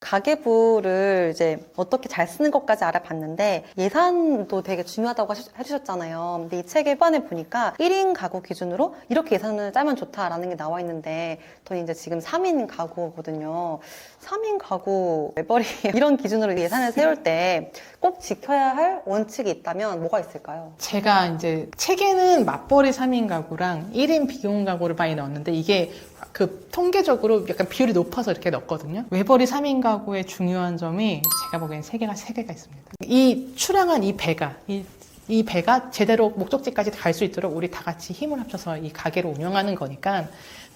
가계부를 이제 어떻게 잘 쓰는 것까지 알아봤는데 예산도 되게 중요하다고 해주셨잖아요. 근데 이 책의 후반에 보니까 1인 가구 기준으로 이렇게 예산을 짜면 좋다라는 게 나와 있는데 저는 이제 지금 3인 가구거든요. 3인 가구 외벌이 이런 기준으로 예산을 세울 때 꼭 지켜야 할 원칙이 있다면 뭐가 있을까요? 제가 이제 책에는 맞벌이 3인 가구랑 1인 비용 가구를 많이 넣었는데 이게 그 통계적으로 약간 비율이 높아서 이렇게 넣었거든요. 외벌이 3인 가구의 중요한 점이 제가 보기엔 세 개가 있습니다. 이 출항한 이 배가 제대로 목적지까지 갈 수 있도록 우리 다 같이 힘을 합쳐서 이 가게를 운영하는 거니까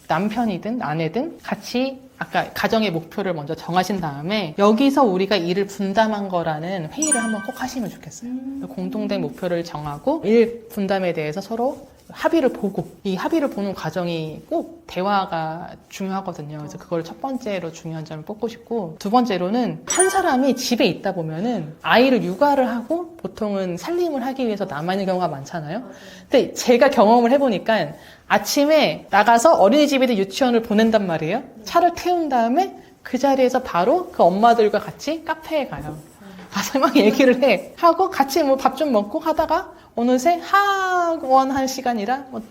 남편이든 아내든 같이 아까 가정의 목표를 먼저 정하신 다음에 여기서 우리가 일을 분담한 거라는 회의를 한번 꼭 하시면 좋겠어요. 공동된 목표를 정하고 일 분담에 대해서 서로 합의를 보고 이 합의를 보는 과정이 꼭 대화가 중요하거든요. 그래서 그걸 첫 번째로 중요한 점을 뽑고 싶고 두 번째로는 한 사람이 집에 있다 보면은 아이를 육아를 하고 보통은 살림을 하기 위해서 남아있는 경우가 많잖아요. 근데 제가 경험을 해보니까 아침에 나가서 어린이집이든 유치원을 보낸단 말이에요. 차를 태운 다음에 그 자리에서 바로 그 엄마들과 같이 카페에 가요. 가서 막 얘기를 하고 같이 뭐 밥 좀 먹고 하다가 어느새 학원 할 시간이라 뭐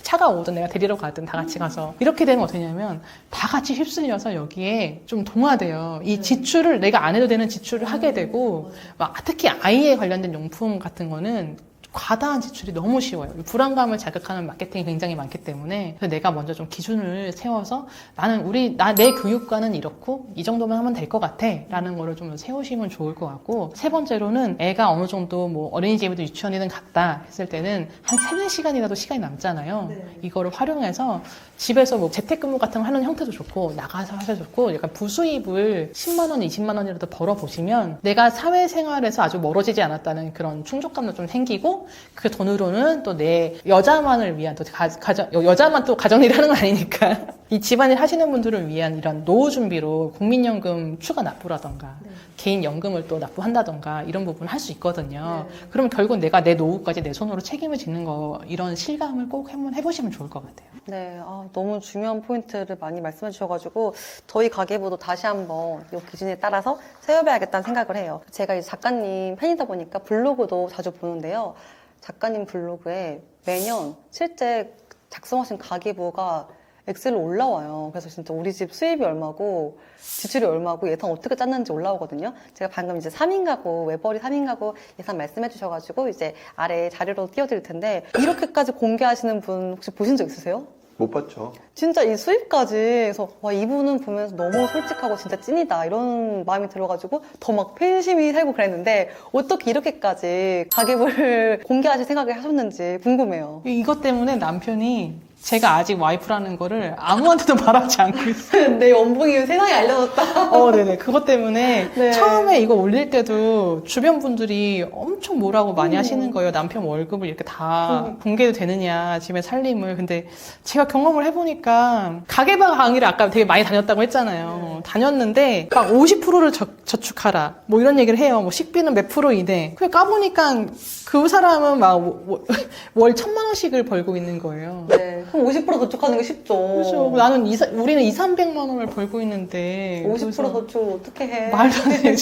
차가 오든 내가 데리러 가든 다 같이 가서 이렇게 되면 어떠냐면 다 같이 휩쓸려서 여기에 좀 동화돼요. 이 지출을 내가 안 해도 되는 지출을 하게 되고 막 특히 아이에 관련된 용품 같은 거는 과다한 지출이 너무 쉬워요. 불안감을 자극하는 마케팅이 굉장히 많기 때문에 그래서 내가 먼저 좀 기준을 세워서 나는 내 교육과는 이렇고 이 정도면 하면 될 것 같아 라는 거를 좀 세우시면 좋을 것 같고 세 번째로는 애가 어느 정도 뭐 어린이집이든 유치원이든 갔다 했을 때는 한 3-4시간이라도 시간이 남잖아요. 네. 이거를 활용해서 집에서 뭐 재택근무 같은 거 하는 형태도 좋고 나가서 하셔도 좋고 약간 부수입을 10만 원, 20만 원이라도 벌어보시면 내가 사회생활에서 아주 멀어지지 않았다는 그런 충족감도 좀 생기고 그 돈으로는 또 내 여자만을 위한 또 여자만 또 가정일 하는 건 아니니까 이 집안일 하시는 분들을 위한 이런 노후 준비로 국민연금 추가 납부라던가 네. 개인 연금을 또 납부한다던가 이런 부분을 할 수 있거든요. 네. 그러면 결국 내가 내 노후까지 내 손으로 책임을 지는 거 이런 실감을 꼭 한번 해보시면 좋을 것 같아요. 네, 너무 중요한 포인트를 많이 말씀해 주셔가지고 저희 가계부도 다시 한번 이 기준에 따라서 세워봐야겠다는 생각을 해요. 제가 이제 작가님 팬이다 보니까 블로그도 자주 보는데요. 작가님 블로그에 매년 실제 작성하신 가계부가 엑셀로 올라와요. 그래서 진짜 우리 집 수입이 얼마고 지출이 얼마고 예산 어떻게 짰는지 올라오거든요. 제가 방금 이제 3인 가구, 외벌이 3인 가구 예산 말씀해 주셔가지고 이제 아래 자료로 띄워드릴 텐데 이렇게까지 공개하시는 분 혹시 보신 적 있으세요? 못 봤죠. 진짜 이 수입까지 그래서 와 이분은 보면서 너무 솔직하고 진짜 찐이다 이런 마음이 들어가지고 더 막 팬심이 살고 그랬는데 어떻게 이렇게까지 가계부를 공개하실 생각을 하셨는지 궁금해요. 이것 때문에 남편이 제가 아직 와이프라는 거를 아무한테도 말하지 않고 있어요. 내 연봉이 세상에 알려졌다. 네네. 그것 때문에 네. 처음에 이거 올릴 때도 주변 분들이 엄청 뭐라고 많이 하시는 거예요. 남편 월급을 이렇게 다 공개도 되느냐, 집에 살림을. 근데 제가 경험을 해보니까 가계방 강의를 아까 되게 많이 다녔다고 했잖아요. 다녔는데 막 50%를 저축하라. 뭐 이런 얘기를 해요. 뭐 식비는 몇 프로 이내. 그래 까보니까 그 사람은 막 월 1,000만 원씩을 벌고 있는 거예요. 네. 그럼 50% 저축하는 게 쉽죠. 그렇죠. 우리는 200-300만 원을 벌고 있는데 50% 저축 어떻게 해? 말도 안 돼.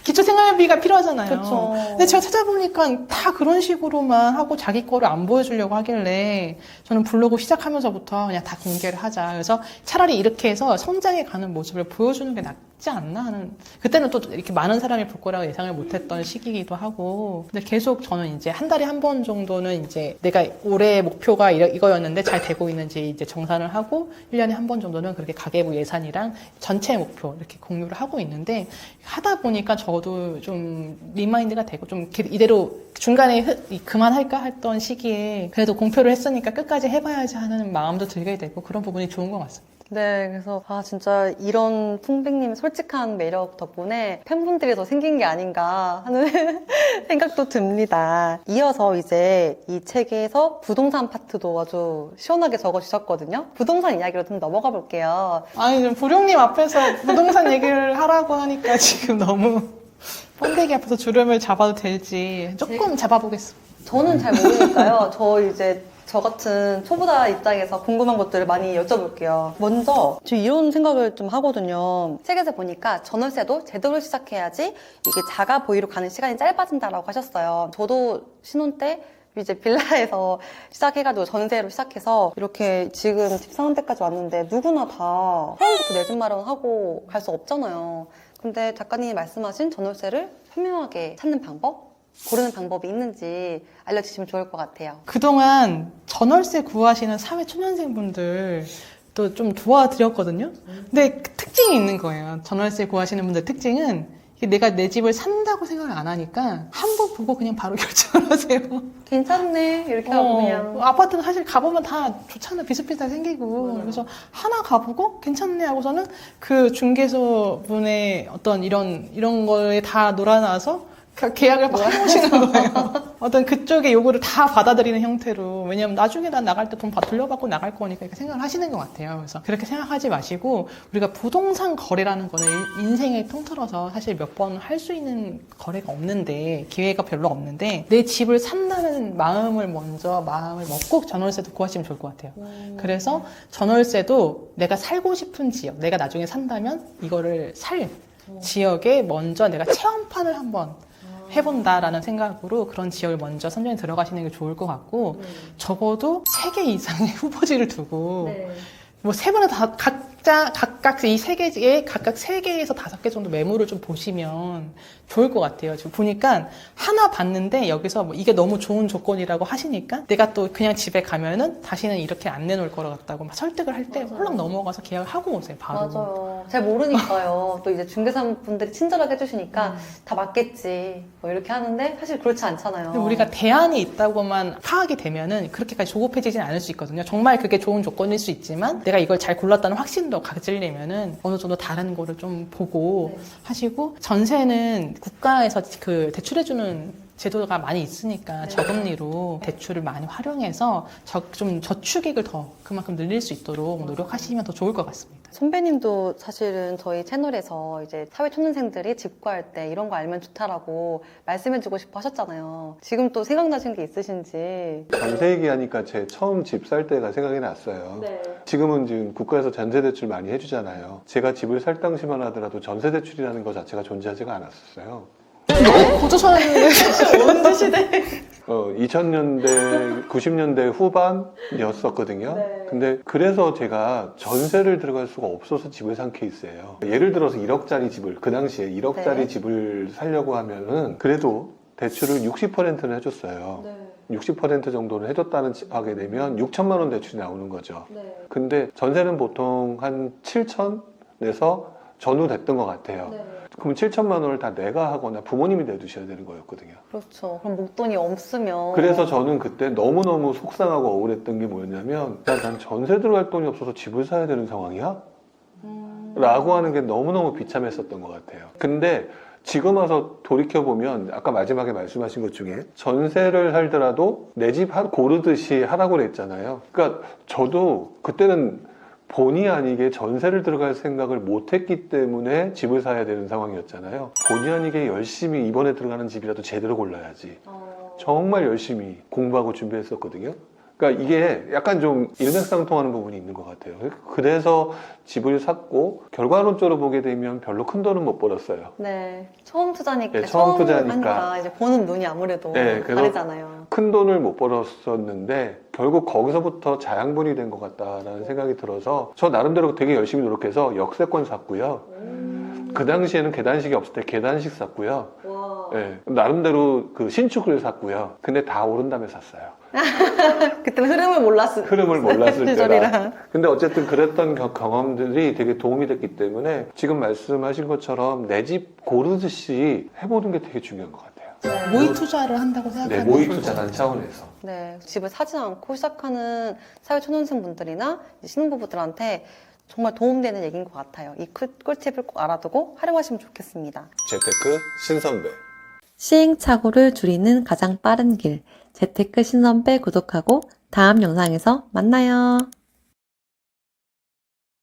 기초생활비가 필요하잖아요. 그렇죠. 근데 제가 찾아보니까 다 그런 식으로만 하고 자기 거를 안 보여주려고 하길래 저는 블로그 시작하면서부터 그냥 다 공개를 하자. 그래서 차라리 이렇게 해서 성장해 가는 모습을 보여주는 게 낫지 않나 하는. 그때는 또 이렇게 많은 사람이 볼 거라고 예상을 못했던 시기이기도 하고. 근데 계속 저는 이제 한 달에 한 번 정도는 이제 내가 올해 목표가 이거였는데 잘 되고 있는지 이제 정산을 하고 1년에 한 번 정도는 그렇게 가계부 예산이랑 전체 목표 이렇게 공유를 하고 있는데 하다 보니까 저도 좀 리마인드가 되고 좀 이대로 중간에 그만할까 했던 시기에 그래도 공표를 했으니까 끝까지 해봐야지 하는 마음도 들게 되고 그런 부분이 좋은 것 같습니다. 네, 그래서 진짜 이런 풍백님의 솔직한 매력 덕분에 팬분들이 더 생긴 게 아닌가 하는 생각도 듭니다. 이어서 이제 이 책에서 부동산 파트도 아주 시원하게 적어주셨거든요. 부동산 이야기로 좀 넘어가 볼게요. 아니, 보령님 앞에서 부동산 얘기를 하라고 하니까 지금 너무 뻔데기 앞에서 주름을 잡아도 될지 조금 잡아보겠습니다. 저는 잘 모르니까요. 저 같은 초보자 입장에서 궁금한 것들을 많이 여쭤볼게요. 먼저 저 이런 생각을 좀 하거든요. 책에서 보니까 전월세도 제대로 시작해야지 이게 자가 보유로 가는 시간이 짧아진다라고 하셨어요. 저도 신혼 때 이제 빌라에서 시작해가지고 전세로 시작해서 이렇게 지금 집 사는 데까지 왔는데 누구나 다 처음부터 내 집 마련하고 갈 수 없잖아요. 근데 작가님이 말씀하신 전월세를 현명하게 찾는 방법? 고르는 방법이 있는지 알려주시면 좋을 것 같아요. 그동안 전월세 구하시는 사회 초년생분들 또 좀 도와드렸거든요. 근데 그 특징이 있는 거예요. 전월세 구하시는 분들 특징은 이게 내가 내 집을 산다고 생각을 안 하니까 한 번 보고 그냥 바로 결정을 하세요. 괜찮네 이렇게 하고 그냥 아파트는 사실 가보면 다 좋잖아요. 비슷비슷하게 생기고. 맞아요. 그래서 하나 가보고 괜찮네 하고서는 그 중개소 분의 어떤 이런 거에 다 놀아나서 계약을 막 해놓으시는 거예요. 어떤 그쪽의 요구를 다 받아들이는 형태로. 왜냐면 나중에 난 나갈 때 돈 돌려받고 나갈 거니까 이렇게 생각을 하시는 것 같아요. 그래서 그렇게 생각하지 마시고 우리가 부동산 거래라는 거는 인생을 통틀어서 사실 몇 번 할 수 있는 거래가 없는데 기회가 별로 없는데 내 집을 산다는 마음을 먹고 전월세도 구하시면 좋을 것 같아요. 그래서 전월세도 내가 살고 싶은 지역, 내가 나중에 산다면 이거를 살 지역에 먼저 내가 체험판을 한번 해본다라는 생각으로 그런 지역을 먼저 선정에 들어가시는 게 좋을 것 같고 적어도 3개 이상의 후보지를 두고 뭐 3분에 다 각각 이 3개에 각각 3개에서 5개 정도 매물을 좀 보시면 좋을 것 같아요. 지금 보니까 하나 봤는데 여기서 뭐 이게 너무 좋은 조건이라고 하시니까 내가 또 그냥 집에 가면은 다시는 이렇게 안 내놓을 거라 같다고 막 설득을 할 때 홀랑 넘어가서 계약을 하고 오세요. 바로. 맞아요. 잘 모르니까요. 또 이제 중개사 분들이 친절하게 해주시니까 다 맞겠지 뭐 이렇게 하는데 사실 그렇지 않잖아요. 근데 우리가 대안이 있다고만 파악이 되면은 그렇게까지 조급해지진 않을 수 있거든요. 정말 그게 좋은 조건일 수 있지만 내가 이걸 잘 골랐다는 확신도 가지려면은 어느 정도 다른 거를 좀 보고 하시고 전세는 국가에서 그 대출해주는 제도가 많이 있으니까 저금리로 대출을 많이 활용해서 좀 저축액을 더 그만큼 늘릴 수 있도록 노력하시면 더 좋을 것 같습니다. 선배님도 사실은 저희 채널에서 이제 사회 초년생들이 집 구할 때 이런 거 알면 좋다라고 말씀해주고 싶어 하셨잖아요. 지금 또 생각나신 게 있으신지. 전세 얘기하니까 제 처음 집 살 때가 생각이 났어요. 지금은 지금 국가에서 전세 대출 많이 해주잖아요. 제가 집을 살 당시만 하더라도 전세 대출이라는 것 자체가 존재하지가 않았었어요. 너무 고조선하는데 어느 시대? 2000년대, 90년대 후반이었었거든요. 근데 그래서 제가 전세를 들어갈 수가 없어서 집을 산 케이스예요. 예를 들어서 1억짜리 집을, 그 당시에 1억짜리 집을 살려고 하면은 그래도 대출을 60%는 해줬어요. 60% 정도는 해줬다는 하게 되면 6천만 원 대출이 나오는 거죠. 근데 전세는 보통 한 7천 내서 전후됐던 것 같아요. 그럼 7천만 원을 다 내가 하거나 부모님이 내두셔야 되는 거였거든요. 그렇죠. 그럼 목돈이 없으면. 그래서 저는 그때 너무너무 속상하고 억울했던 게 뭐였냐면 난 전세 들어갈 돈이 없어서 집을 사야 되는 상황이야? 라고 하는 게 너무너무 비참했었던 것 같아요. 근데 지금 와서 돌이켜보면 아까 마지막에 말씀하신 것 중에 전세를 살더라도 내 집 고르듯이 하라고 그랬잖아요. 그러니까 저도 그때는 본의 아니게 전세를 들어갈 생각을 못했기 때문에 집을 사야 되는 상황이었잖아요. 본의 아니게 열심히 이번에 들어가는 집이라도 제대로 골라야지. 정말 열심히 공부하고 준비했었거든요. 그러니까 이게 약간 좀 일맥상통하는 부분이 있는 것 같아요. 그래서 집을 샀고 결과론적으로 보게 되면 별로 큰 돈은 못 벌었어요. 네. 처음 투자니까. 네, 처음 투자니까. 하니까 이제 보는 눈이 아무래도 다르잖아요. 큰 돈을 못 벌었었는데 결국 거기서부터 자양분이 된 것 같다라는 생각이 들어서 저 나름대로 되게 열심히 노력해서 역세권 샀고요. 그 당시에는 계단식이 없을 때 계단식 샀고요. 네, 나름대로 그 신축을 샀고요. 근데 다 오른 다음에 샀어요. 그때는 흐름을 몰랐을 때라. 시절이라. 근데 어쨌든 그랬던 경험들이 되게 도움이 됐기 때문에 지금 말씀하신 것처럼 내 집 고르듯이 해보는 게 되게 중요한 것 같아요. 모의 투자를 한다고 생각하는 모의 투자라는 차원에서. 네, 집을 사지 않고 시작하는 사회 초년생 분들이나 신혼부부들한테 정말 도움되는 얘기인 것 같아요. 이 꿀팁을 꼭 알아두고 활용하시면 좋겠습니다. 재테크 신선배. 시행착오를 줄이는 가장 빠른 길. 재테크 신선배 구독하고 다음 영상에서 만나요.